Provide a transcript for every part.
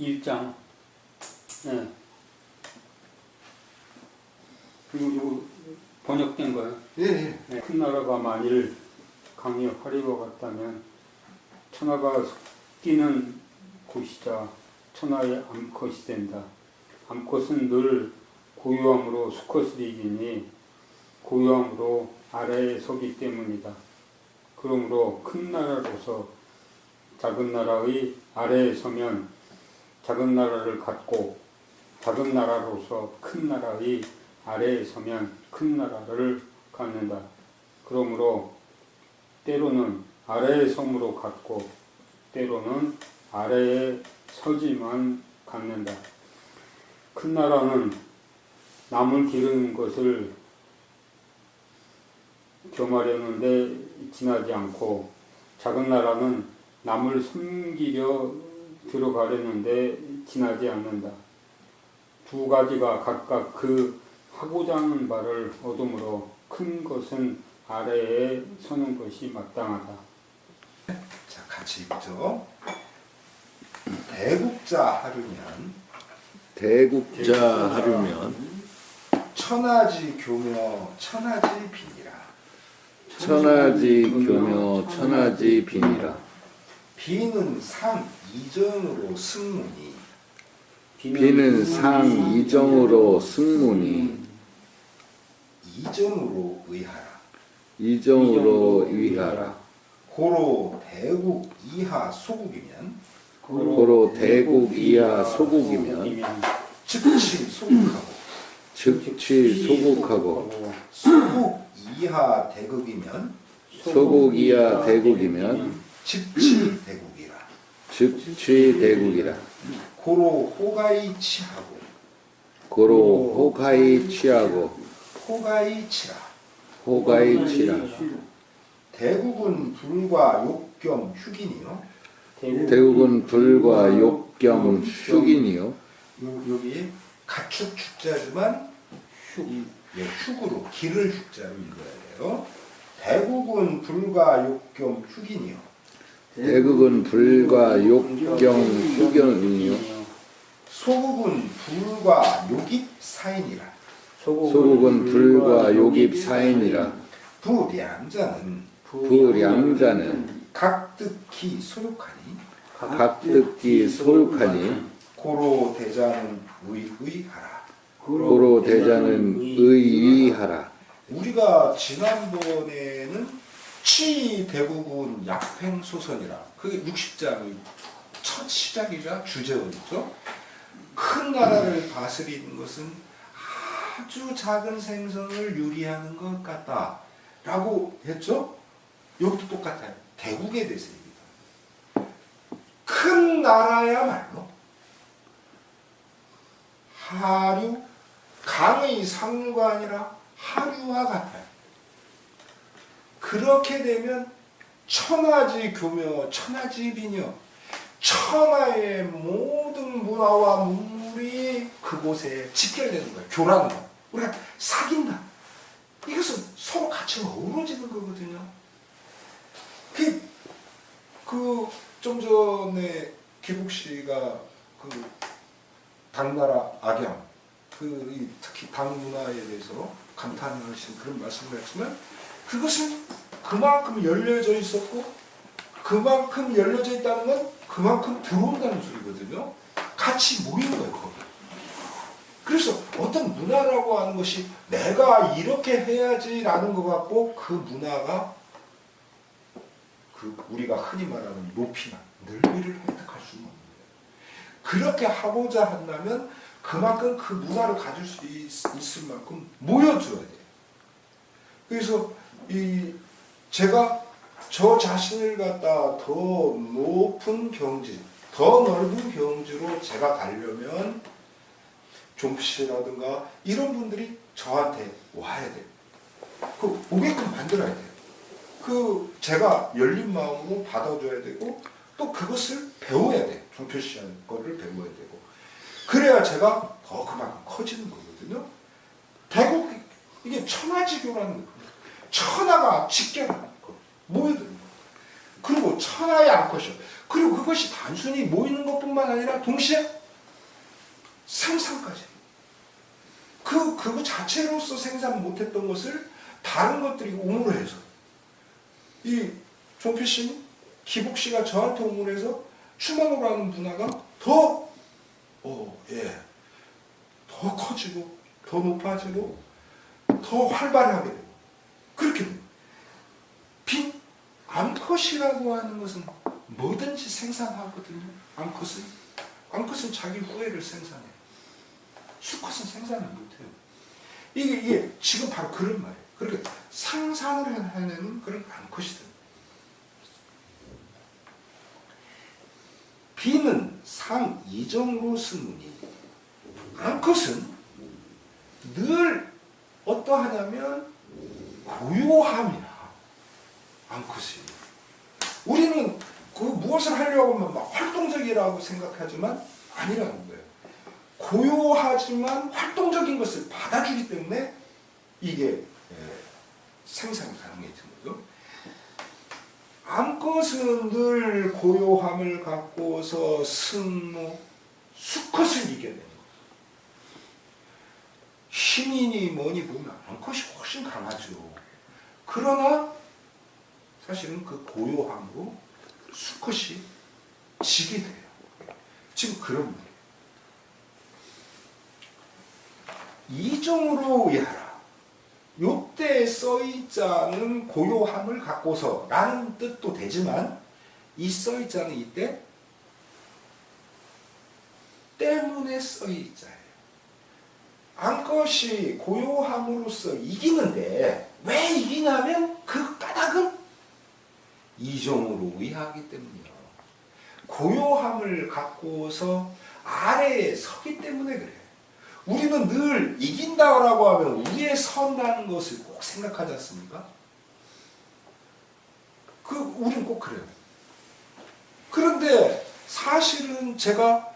1장. 네. 그리고 이거 번역된 거예요. 예, 예. 네. 큰 나라가 만일 강이 화리와 같다면 천하가 섞이는 곳이자 천하의 암컷이 된다. 암컷은 늘 고요함으로 수컷을 이기니 고요함으로 아래에 서기 때문이다. 그러므로 큰 나라로서 작은 나라의 아래에 서면 작은 나라를 갖고 작은 나라로서 큰 나라의 아래에 서면 큰 나라를 갖는다. 그러므로 때로는 아래에 섬으로 갖고 때로는 아래에 서지만 갖는다. 큰 나라는 남을 기르는 것을 겸하려는데 지나지 않고 작은 나라는 남을 섬기려 들어가려는데 지나지 않는다. 두 가지가 각각 그 하고자 하는 바를 얻음으로 큰 것은 아래에 서는 것이 마땅하다. 자, 같이 읽죠. 대국자 하루면 대국자 하루면 천하지 교묘 천하지 비니라. 천하지 교묘 천하지 비니라. 비는 상 이정으로 승문이 비는 상 이정으로 승문이 이정으로 의하라. 이정으로 위하라. 고로 대국 이하 소국이면 고로 대국 이하 소국이면 즉치 소국하고 즉치 소국하고 소국 이하 대국이면 소국 이하 대국이면 즉치 대국이라. 즉치 대국이라. 고로 호가이 치하고 고로 호가이 취하고 호가이 치라. 호가이 치라. 대국은 불과 욕경 휴긴이요. 대국은 불과 욕경 휴긴이요. 여기 가축 축자지만 예, 휴구로 기를 휴자로 읽어야 돼요. 대국은 불과 욕경 휴긴이요. 대국은 불과 욕경 휴견이요. 소국은 불과 욕입 사인이라. 소국은 불과 욕입 사인이라. 부량자는 각득히 소욕하니 각득히 소욕하니 고로 대자는 의의하라. 고로 대자는 의의하라. 우리가 지난번에는 치대국은 약횡소선이라 그게 60장의 첫 시작이자 주제어였죠. 큰 나라를 다스리는 것은 아주 작은 생선을 요리하는 것 같다 라고 했죠. 여기도 똑같아요. 대국에 대해서 얘기합니다. 큰 나라야말로 하류 강의 상류가 아니라 하류와 같아요. 그렇게 되면 천하지 교묘 천하지 비녀 천하의 모든 문화와 문물이 그곳에 직결되는 거예요. 교라는 거. 우리가 사귄다. 이것은 서로 같이 어우러지는 거거든요. 좀 전에 기복 씨가 그 당나라 악양, 특히 당 문화에 대해서 감탄하신 그런 말씀을 했지만 그것은 그만큼 열려져 있었고 그만큼 열려져 있다는 건 그만큼 들어온다는 소리거든요. 같이 모이는 거예요, 거기. 그래서 어떤 문화라고 하는 것이 내가 이렇게 해야지라는 것 같고 그 문화가 우리가 흔히 말하는 높이나 넓이를 획득할 수는 없는 거예요. 그렇게 하고자 한다면 그만큼 그 문화를 가질 수 있을 만큼 모여줘야 돼요. 그래서 제가 저 자신을 갖다 더 높은 경지, 더 넓은 경지로 제가 가려면 종씨라든가 이런 분들이 저한테 와야 돼요. 오게끔 만들어야 돼요. 제가 열린 마음으로 받아줘야 되고 또 그것을 배워야 돼요. 종표 씨의 거를 배워야 되고 그래야 제가 더 그만큼 커지는 거거든요. 대국 이게 천하지교라는 거예요. 천하가 직결하는 거 모여드는 거. 그리고 천하의 암컷이요. 그리고 그것이 단순히 모이는 것뿐만 아니라 동시에 생산까지. 그 자체로서 생산 못했던 것을 다른 것들이 옹호를 해서 이 종필 씨는 기복 씨가 저한테 옹호를 해서 추만으로 하는 문화가 더 커지고 더 높아지고 더 활발하게 되고 그렇게 됩니다. 암컷이라고 하는 것은 뭐든지 생산하거든요. 암컷은 자기 후예를 생산해요. 수컷은 생산을 못해요. 이게 지금 바로 그런 말이에요. 그러니까 상상을 해내는 그런 암컷이다. 비는 상이정으로 쓰느니 암컷은 늘 어떠하냐면 고요함이라. 암컷이. 우리는 그 무엇을 하려고 하면 막 활동적이라고 생각하지만 아니라는 거예요. 고요하지만 활동적인 것을 받아주기 때문에 이게 생산이 가능해지는 거죠. 암컷은 늘 고요함을 갖고서 승무, 수컷을 이겨내는 거예요. 힘이니 뭐니 보면 암컷이 훨씬 강하죠. 그러나 사실은 그 고요함으로 수컷이 지게 돼요. 지금 그런 말이에요. 이정으로 의하라. 요때 써있자는 고요함을 갖고서 라는 뜻도 되지만 이 써있자는 이때 때문에 써있자예요. 암컷이 고요함으로써 이기는데 왜 이기냐면 그 까닭은 이정으로 의하기 때문이요. 고요함을 갖고서 아래에 서기 때문에 그래요. 우리는 늘 이긴다라고 하면 위에 선다는 것을 꼭 생각하지 않습니까? 우리는 꼭 그래요. 그런데 사실은 제가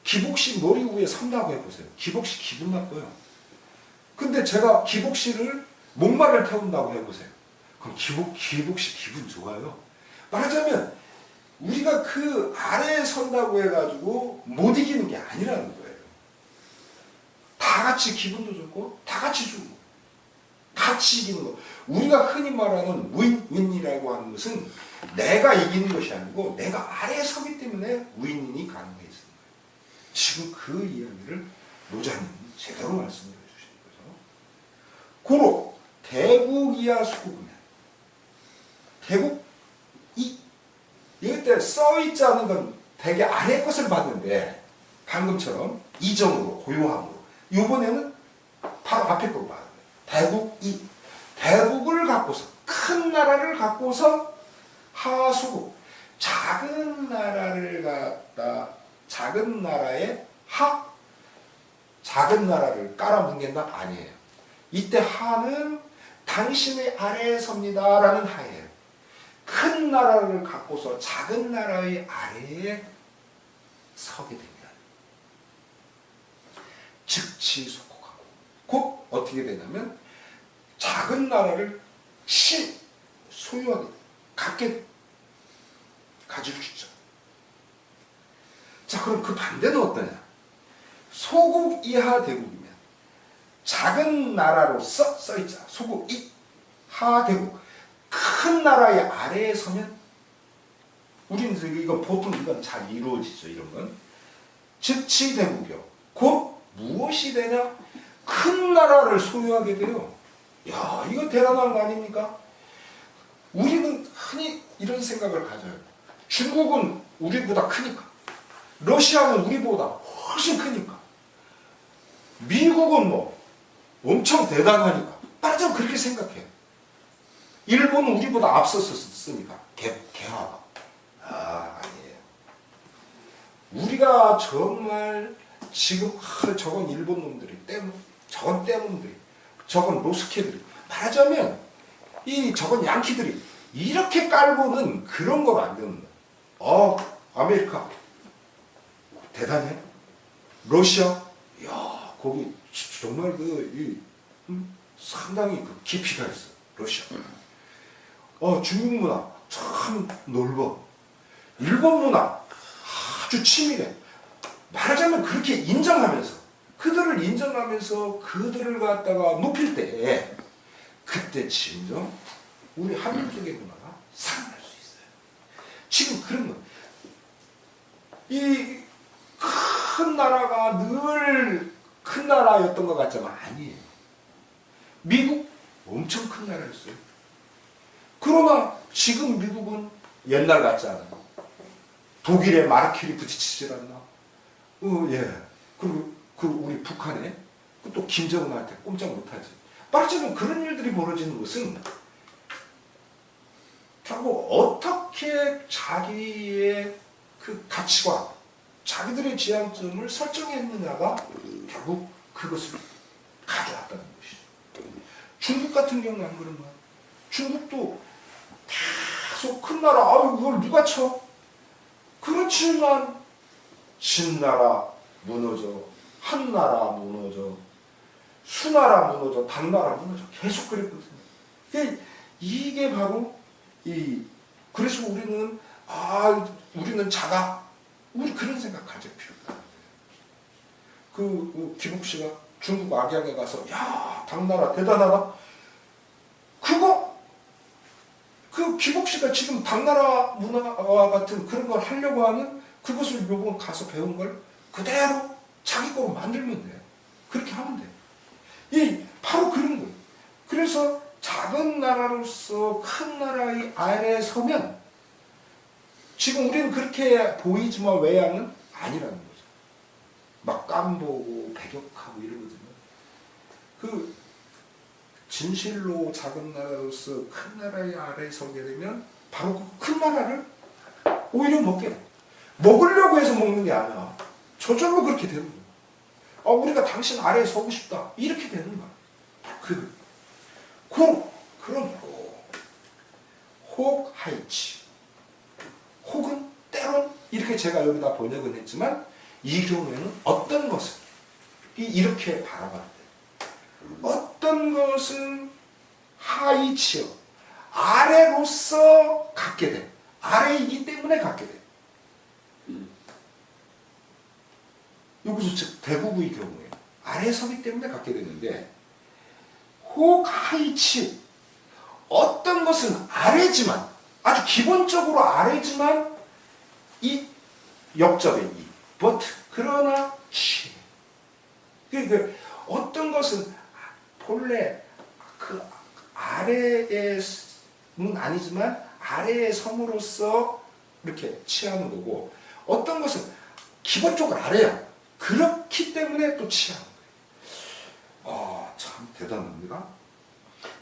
기복씨 머리 위에 선다고 해보세요. 기복씨 기분 나빠요. 근데 제가 기복씨를 목마를 태운다고 해보세요. 그럼 기복씨 기분 좋아요. 말하자면 우리가 그 아래에 선다고 해가지고 못 이기는 게 아니라는 거예요. 다 같이 기분도 좋고 다 같이 주고 같이 이기는 거. 우리가 흔히 말하는 윈윈이라고 하는 것은 내가 이기는 것이 아니고 내가 아래에 서기 때문에 윈윈이 가능해지는 거예요. 지금 그 이야기를 노자님은 제대로 말씀을 해주시는 거죠. 고로 대국이야 수국이면 대국 이때 써있지 않은 건 되게 아래 것을 봤는데 방금처럼 이정으로 고요함으로 이번에는 바로 앞에 걸 봐요. 대국을 갖고서 큰 나라를 갖고서 하수국 작은 나라를 갖다 작은 나라에 작은 나라를 깔아뭉갠다? 아니에요. 이때 하는 당신의 아래에 섭니다 라는 하예요. 큰 나라를 갖고서 작은 나라의 아래에 서게 됩니다. 즉치 속국하고 곧 어떻게 되냐면 작은 나라를 소유하게 가질 수 있죠. 자, 그럼 그 반대는 어떠냐? 소국 이하 대국이면 작은 나라로 써있자. 소국 이하 대국. 큰 나라의 아래에 서면 우리는 이건 보통 이건 잘 이루어지죠. 이런 건 즉치 대국이요. 곧 무엇이 되냐? 큰 나라를 소유하게 돼요. 야, 이거 대단한 거 아닙니까? 우리는 흔히 이런 생각을 가져요. 중국은 우리보다 크니까. 러시아는 우리보다 훨씬 크니까. 미국은 뭐 엄청 대단하니까. 말하자면 그렇게 생각해요. 일본은 우리보다 앞섰으니까. 개화가. 아니에요. 우리가 정말 지금 저건 일본 놈들이 저건 떼놈들이 저건 로스케들이 말하자면 저건 양키들이 이렇게 깔고는 그런 거 만드는 거야. 아메리카 대단해. 러시아 야 거기 정말 상당히 깊이가 있어. 러시아. 중국 문화 참 넓어. 일본 문화 아주 치밀해. 말하자면 그렇게 인정하면서 그들을 인정하면서 그들을 갖다가 높일 때 그때 진정 우리 한민 쪽의 문화가 살아날 수 있어요. 지금 그런 거. 이 큰 나라가 늘 큰 나라였던 것 같지만 아니에요. 미국 엄청 큰 나라였어요. 그러나 지금 미국은 옛날 같지 않아요. 독일의 마르켈이 부딪히질 않나? 예. 그리고 우리 북한에 또 김정은한테 꼼짝 못하지. 말하자면 그런 일들이 벌어지는 것은 결국 어떻게 자기의 그 가치관, 자기들의 지향점을 설정했느냐가 결국 그것을 가져왔다는 것이죠. 중국 같은 경우는 안 그런 거야. 중국도 계속 큰 나라, 아유, 이걸 누가 쳐? 그렇지만 진나라 무너져, 한나라 무너져, 수나라 무너져, 당나라 무너져. 계속 그랬거든요. 이게 바로 그래서 우리는 작아. 우리 그런 생각 가질 필요가 없어요. 김욱 씨가 중국 악양에 가서, 야, 당나라 대단하다. 김욱 씨가 지금 당나라 문화와 같은 그런 걸 하려고 하는 그것을 요번 가서 배운 걸 그대로 자기 거로 만들면 돼. 그렇게 하면 돼. 바로 그런 거예요. 그래서 작은 나라로서 큰 나라의 아래에 서면 지금 우리는 그렇게 보이지만 외양은 아니라는 거죠. 막 깜보고 배격하고 이러거든요. 진실로 작은 나라로서 큰 나라의 아래에 서게 되면 바로 그 큰 나라를 오히려 먹게 돼. 먹으려고 해서 먹는 게 아니야. 저절로 그렇게 되는 거야. 우리가 당신 아래에 서고 싶다. 이렇게 되는 거야. 그런 혹하이치. 혹은 때론 이렇게 제가 여기다 번역은 했지만 이 경우에는 어떤 것을 이렇게 바라봤대. 어떤 것은 하이치요. 아래로서 갖게 돼. 아래이기 때문에 갖게 돼. 여기서 즉 대부부의 경우에 아래에 서기 때문에 갖게 되는데 혹 하이치 어떤 것은 아래지만 아주 기본적으로 아래지만 이 역접의 but 그러나 치 어떤 것은 본래 그 아래에는 아니지만 아래의 섬으로서 이렇게 취하는 거고 어떤 것은 기본적으로 아래야. 그렇기 때문에 또 취하는 거예요. 참 대단합니다.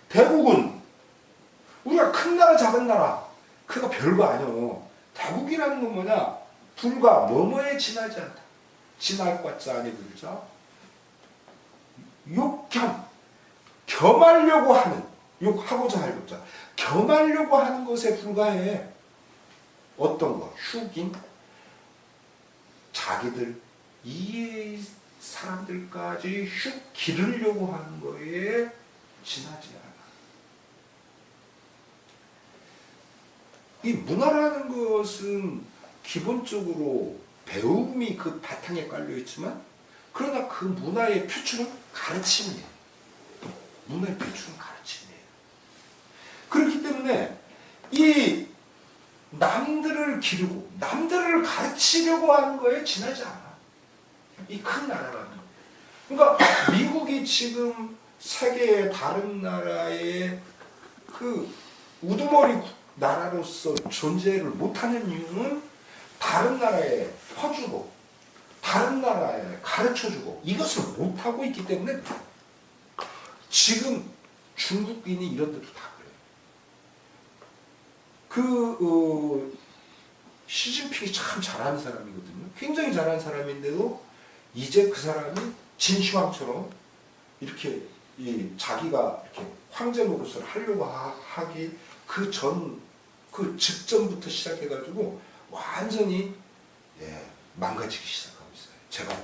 대국은 우리가 큰 나라 작은 나라 그거 별거 아니요. 대국이라는 건 뭐냐? 불과 뭐뭐에 지나지 않다. 지날 것자 아니 불자 겸하려고 하는 욕하고자 할 욕자 겸하려고 하는 것에 불과해. 어떤 거? 흉긴 자기들 이 사람들까지 휙 기르려고 하는 거에 지나지 않아. 이 문화라는 것은 기본적으로 배움이 그 바탕에 깔려 있지만 그러나 그 문화의 표출은 가르침이에요. 문화의 표출은 가르침이에요. 그렇기 때문에 이 남들을 기르고 남들을 가르치려고 하는 거에 지나지 않아. 이 큰 나라라는 거. 그러니까 미국이 지금 세계의 다른 나라의 그 우두머리 나라로서 존재를 못하는 이유는 다른 나라에 퍼주고 다른 나라에 가르쳐주고 이것을 못하고 있기 때문에 지금 중국인이 이런 데도 다 그래요. 시진핑이 참 잘하는 사람이거든요. 굉장히 잘하는 사람인데도 이제 그 사람이 진시황처럼 이렇게 자기가 이렇게 황제 노릇을 하려고 하기 그 직전부터 시작해가지고 완전히 망가지기 시작하고 있어요. 제가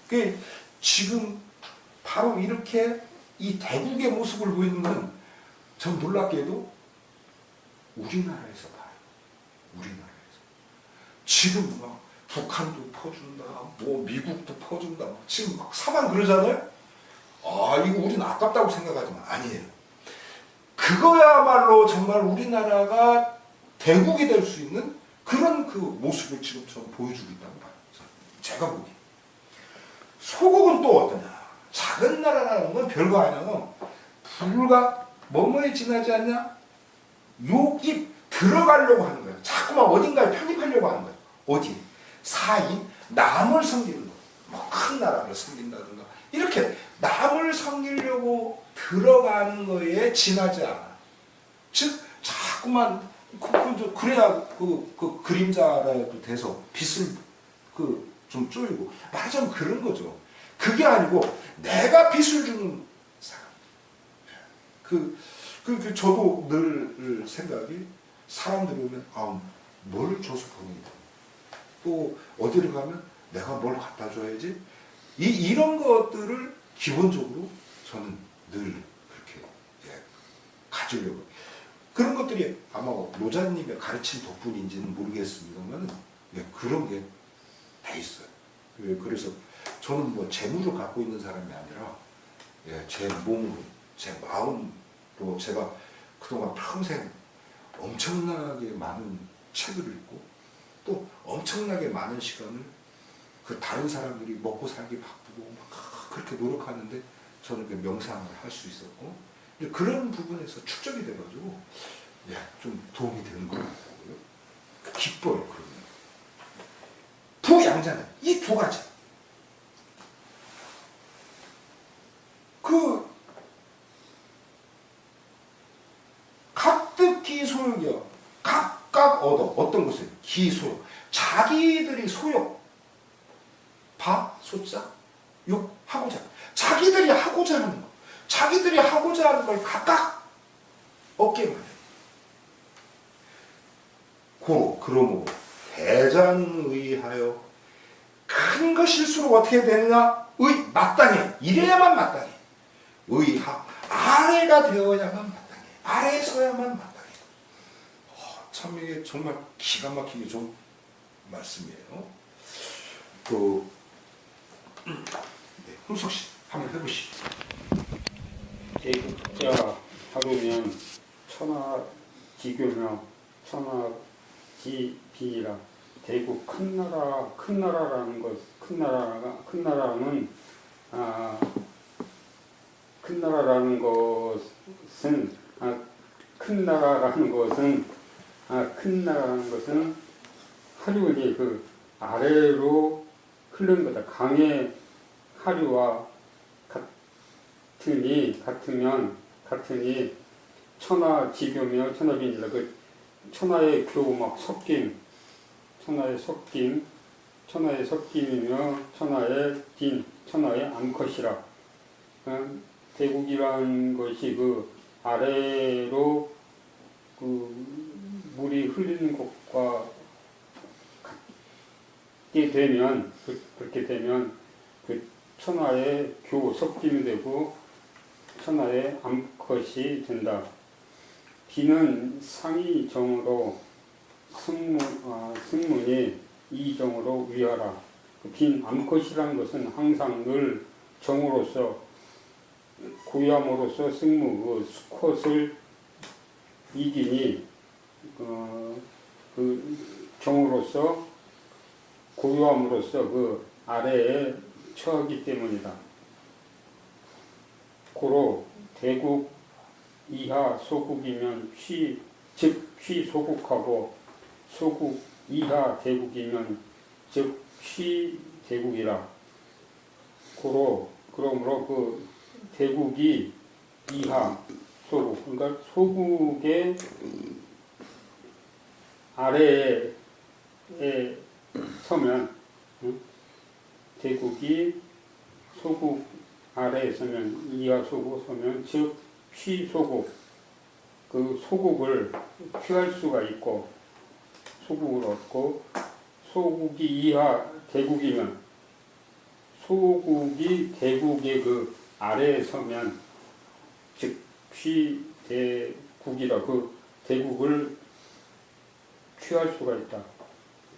보기에. 지금 바로 이렇게 이 대국의 모습을 보이는 건 전 놀랍게도 우리나라에서 봐요. 우리나라에서. 지금 막 북한도 퍼준다, 뭐 미국도 퍼준다, 지금 막 사방 그러잖아요. 아, 이거 우리는 아깝다고 생각하지만 아니에요. 그거야말로 정말 우리나라가 대국이 될 수 있는 그런 그 모습을 지금 저는 보여주고 있다고 봐요. 제가 보기. 소국은 또 어떠냐? 작은 나라라는 건 별거 아니야. 불과 뭐뭐에 지나지 않냐? 욕이 들어가려고 하는 거야. 자꾸만 어딘가에 편입하려고 하는 거야. 어디? 사인, 남을 섬기는 거. 뭐 큰 나라를 섬긴다든가. 이렇게 남을 섬기려고 들어가는 거에 지나지 않아. 즉, 자꾸만, 그래야 그 그림자라도 돼서 빛을 좀 쪼이고. 말하자면 그런 거죠. 그게 아니고, 내가 빛을 주는 사람. 저도 늘 생각이, 사람들이 오면, 아, 뭘 줘서 보낸다. 또, 어디를 가면, 내가 뭘 갖다 줘야지. 이런 것들을 기본적으로 저는 늘 그렇게 가지려고. 그런 것들이 아마 노자님의 가르침 덕분인지는 모르겠습니다만 그런 게 다 있어요. 그래서 저는 뭐 재물을 갖고 있는 사람이 아니라 제 몸으로, 제 마음으로 제가 그동안 평생 엄청나게 많은 책을 읽고 또 엄청나게 많은 시간을 그 다른 사람들이 먹고 살기 바쁘고 막 그렇게 노력하는데 저는 그 명상을 할 수 있었고 그런 부분에서 축적이 돼가지고 좀 도움이 되는 것 같고요. 기뻐요. 그러면 부양자는 이 두 가지 각득기 소욕이요. 각각 얻어 어떤 것을 기소욕 자기들이 소욕 바 소자 욕 하고자 자기들이 하고자 하는 거 자기들이 하고자 하는 걸 각각 얻게 만해. 그러므로 대장의하여 큰 것일수록 어떻게 되느냐? 마땅해. 이래야만 마땅해. 의하 아래가 되어야만 마땅해. 아래에 서야만 마땅해. 참 이게 정말 기가 막히게 좋은 말씀이에요. 흥석씨 한번 해보시죠. 대국자 하루면 천하지교며 천하지비라. 대국 큰 나라라는 것, 큰 나라는 하류니 그 아래로 흐르는 거다. 강의 하류와 같으니 천하지교며 천하빈이라. 그 천하의 교 막 섞임, 천하의 섞임이며 천하의 빈, 천하의 암컷이라. 대국이란 것이 그 아래로 그 물이 흘리는 것과 그렇게 되면 그 천하의 교 섞임이 되고 천하의 암컷이 된다. 비는 상이 정으로 승문이 이정으로 위하라. 빈 암컷이라는 것은 항상 늘 정으로서 고유함으로써 승무 수컷을 이기니 그 정으로서 고유함으로써 그 아래에 처하기 때문이다. 고로 대국 이하 소국이면 휘 소국하고 소국 이하 대국이면 즉 휘 대국이라. 그러므로 그 대국이 이하 소국, 그러니까 소국의 아래에 서면, 대국이 소국 아래에 서면, 이하 소국 서면 즉 휘 소국, 그 소국을 취할 수가 있고 소국을 얻고, 소국이 이하 대국이면 소국이 대국의 그 아래에 서면 즉 휘 대국이라. 그 대국을 취할 수가 있다.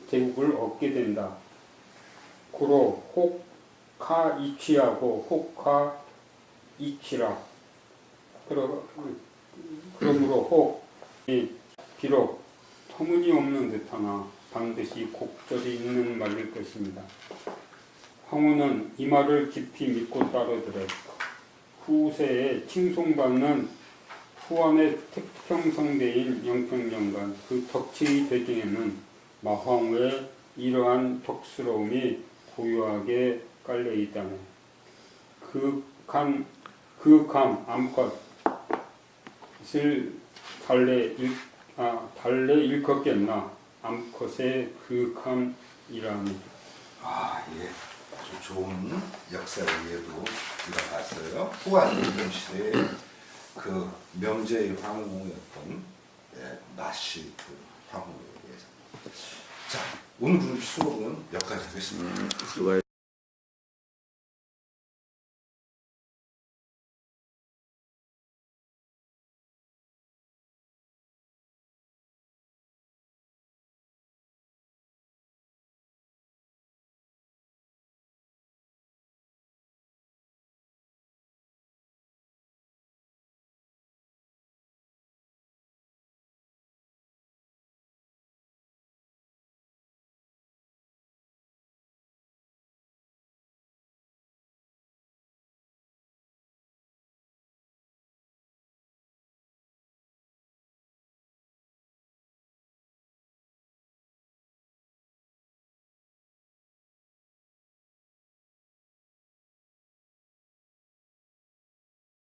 제국을 얻게 된다. 고로 혹하 이취하고 혹하 이취라. 그러므로 혹이 비록 터무니없는 듯하나 반드시 곡절이 있는 말일 것입니다. 황후는 이 말을 깊이 믿고 따르더래. 후세에 칭송받는 후한의 태평성대인 영평정간 그 덕치의 배경에는 마황후의 이러한 덕스러움이 고요하게 깔려 있다네. 그감 암컷을 달래 일컫겠나. 암컷의 그감이라니. 아, 예. 아주 좋은 역사 이해도 우리가 봤어요. 후한 시대의 그 명제의 황후였던 나시 그 황후에 대해서. 자, 오늘 수업은 여기까지 하겠습니다. 수고하셨습니다.